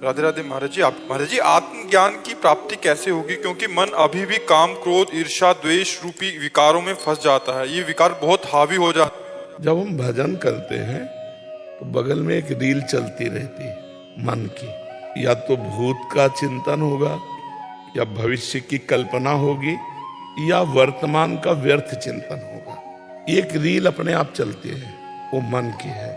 राधे राधे महाराज जी। आप महाराज जी, आत्मज्ञान की प्राप्ति कैसे होगी? क्योंकि मन अभी भी काम, क्रोध, ईर्ष्या, द्वेष रूपी विकारों में फंस जाता है। ये विकार बहुत हावी हो जाता है। जब हम भजन करते हैं तो बगल में एक रील चलती रहती है मन की। या तो भूत का चिंतन होगा, या भविष्य की कल्पना होगी, या वर्तमान का व्यर्थ चिंतन होगा। एक रील अपने आप चलती है, वो मन की है।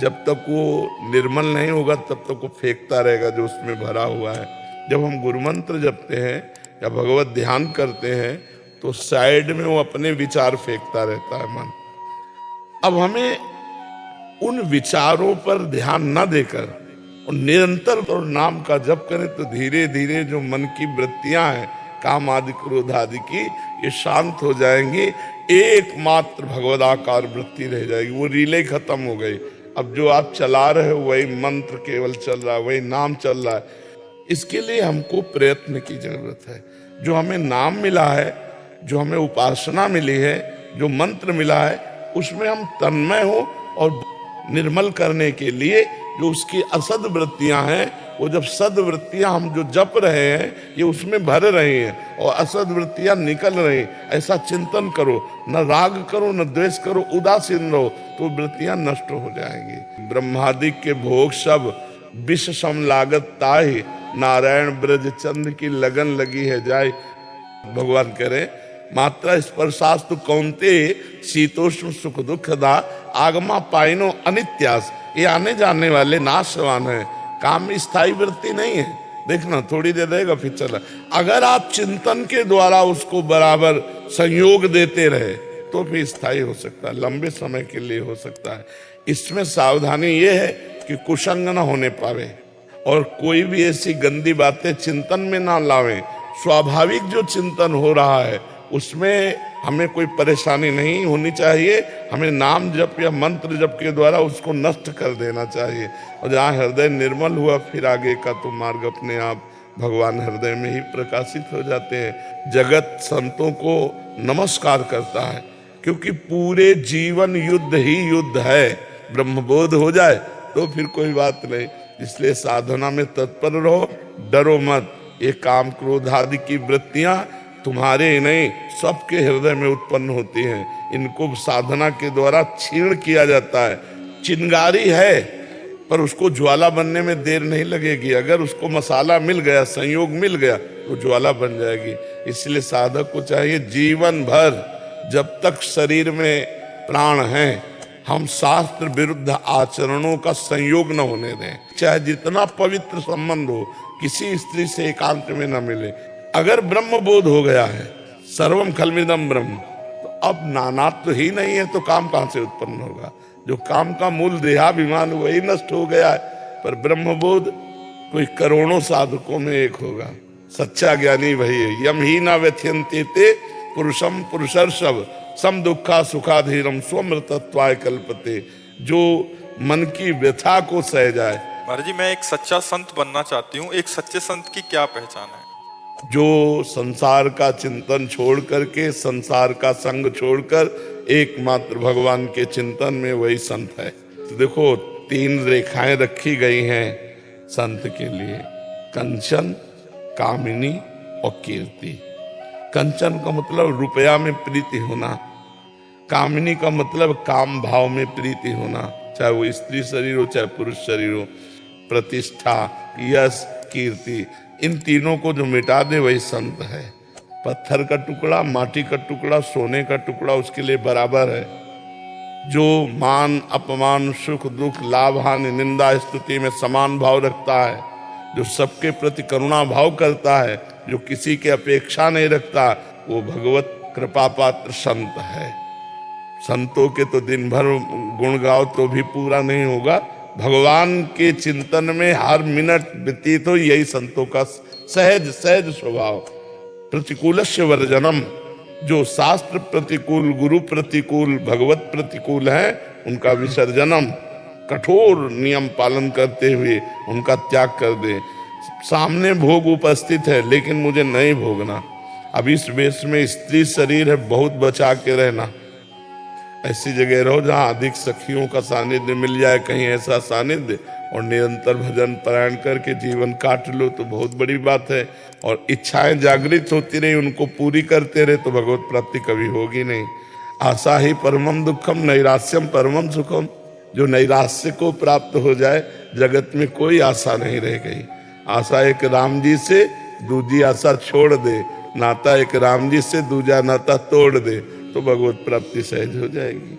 जब तक वो निर्मल नहीं होगा तब तक वो फेंकता रहेगा जो उसमें भरा हुआ है। जब हम गुरु मंत्र जपते हैं या भगवत ध्यान करते हैं तो साइड में वो अपने विचार फेंकता रहता है मन। अब हमें उन विचारों पर ध्यान न देकर और निरंतर और नाम का जप करें तो धीरे धीरे जो मन की वृत्तियां हैं, काम आदि क्रोध आदि की, ये शांत हो जाएंगी। एकमात्र भगवदाकार वृत्ति रह जाएगी। वो रीलें खत्म हो गई। अब जो आप चला रहे हो वही मंत्र केवल चल रहा है, वही नाम चल रहा है। इसके लिए हमको प्रयत्न की जरूरत है। जो हमें नाम मिला है, जो हमें उपासना मिली है, जो मंत्र मिला है, उसमें हम तन्मय हो और निर्मल करने के लिए जो उसकी असद वृत्तियां हैं, वो जब सद वृत्तियां हम जो जप रहे हैं ये उसमें भर रही हैं और असद वृत्तियां निकल रही, ऐसा चिंतन करो। न राग करो, न द्वेष करो, उदासीन रहो, तो वृत्तियां नष्ट हो जाएंगी। ब्रह्मादि के भोग सब विष सम लागत ताहि, नारायण ब्रज चंद्र की लगन लगी है जाय। भगवान कह रहे मात्रा स्पर्शास्तु कौन्ते शीतोष्ण सुख दुख दा, आगमा पाइनो अनित्यास। ये आने जाने वाले नाशवान है, काम में स्थायी वृत्ति नहीं है। देखना थोड़ी देर रहेगा फिर चला। अगर आप चिंतन के द्वारा उसको बराबर संयोग देते रहे तो फिर स्थायी हो सकता है, लंबे समय के लिए हो सकता है। इसमें सावधानी ये है कि कुसंग न होने पावे और कोई भी ऐसी गंदी बातें चिंतन में ना लावें। स्वाभाविक जो चिंतन हो रहा है उसमें हमें कोई परेशानी नहीं होनी चाहिए। हमें नाम जप या मंत्र जप के द्वारा उसको नष्ट कर देना चाहिए। और जहाँ हृदय निर्मल हुआ फिर आगे का तो मार्ग अपने आप भगवान हृदय में ही प्रकाशित हो जाते हैं। जगत संतों को नमस्कार करता है क्योंकि पूरे जीवन युद्ध ही युद्ध है। ब्रह्मबोध हो जाए तो फिर कोई बात नहीं। इसलिए साधना में तत्पर रहो, डरो मत। ये काम क्रोध आदि की वृत्तियां तुम्हारे ही नहीं सबके हृदय में उत्पन्न होती हैं। इनको साधना के द्वारा क्षीण किया जाता है। चिंगारी है पर उसको ज्वाला बनने में देर नहीं लगेगी। अगर उसको मसाला मिल गया, संयोग मिल गया तो ज्वाला बन जाएगी। इसलिए साधक को चाहिए जीवन भर जब तक शरीर में प्राण है हम शास्त्र विरुद्ध आचरणों का संयोग न होने दें। चाहे जितना पवित्र संबंध हो, किसी स्त्री से एकांत में न मिले। अगर ब्रह्म बोध हो गया है, सर्वम खलमिदम ब्रह्म, तो अब नानात्व ही नहीं है तो काम कहां से उत्पन्न होगा? जो काम का मूल देहाभिमान वही नष्ट हो गया है। पर ब्रह्मबोध कोई करोड़ों साधकों में एक होगा। सच्चा ज्ञानी वही है। यम ही ना व्यथयन्ते ते पुरुषम पुरुषर्षभ सम दुखा सुखाधीरम स्वमृतत्वाय कल्पते। जो मन की व्यथा को सह जाए। महाराज जी, मैं एक सच्चा संत बनना चाहती हूँ। एक सच्चे संत की क्या पहचान है? जो संसार का चिंतन छोड़ करके, संसार का संग छोड़कर एकमात्र भगवान के चिंतन में, वही संत है। तो देखो 3 रेखाएं रखी गई हैं संत के लिए, कंचन, कामिनी और कीर्ति। कंचन का मतलब रुपया में प्रीति होना, कामिनी का मतलब काम भाव में प्रीति होना, चाहे वो स्त्री शरीर हो चाहे पुरुष शरीर हो, प्रतिष्ठा, यश, कीर्ति, इन तीनों को जो मिटा दे वही संत है। पत्थर का टुकड़ा, माटी का टुकड़ा, सोने का टुकड़ा उसके लिए बराबर है। जो मान अपमान, सुख दुख, लाभ हानि, निंदा स्तुति में समान भाव रखता है, जो सबके प्रति करुणा भाव करता है, जो किसी की अपेक्षा नहीं रखता, वो भगवत कृपा पात्र संत है। संतों के तो दिन भर गुण गाओ तो भी पूरा नहीं होगा। भगवान के चिंतन में हर मिनट व्यतीत हो, यही संतों का सहज सहज स्वभाव। प्रतिकूलस्य वर्जनम, जो शास्त्र प्रतिकूल, गुरु प्रतिकूल, भगवत प्रतिकूल है, उनका विसर्जनम, कठोर नियम पालन करते हुए उनका त्याग कर दे। सामने भोग उपस्थित है लेकिन मुझे नहीं भोगना। अब इस वेश में स्त्री शरीर है, बहुत बचा के रहना। ऐसी जगह रहो जहाँ अधिक सखियों का सानिध्य मिल जाए, कहीं ऐसा सानिध्य और निरंतर भजन पारायण करके जीवन काट लो तो बहुत बड़ी बात है। और इच्छाएं जागृत होती रही, उनको पूरी करते रहे तो भगवत प्राप्ति कभी होगी नहीं। आशा ही परमम दुखम नैराश्यम परमम सुखम। जो नैराश्य को प्राप्त हो जाए, जगत में कोई आशा नहीं रह गई। आशा एक राम जी से, दूजी आशा छोड़ दे, नाता एक राम जी से, दूजा नाता तोड़ दे तो भगवत प्राप्ति सहज हो जाएगी।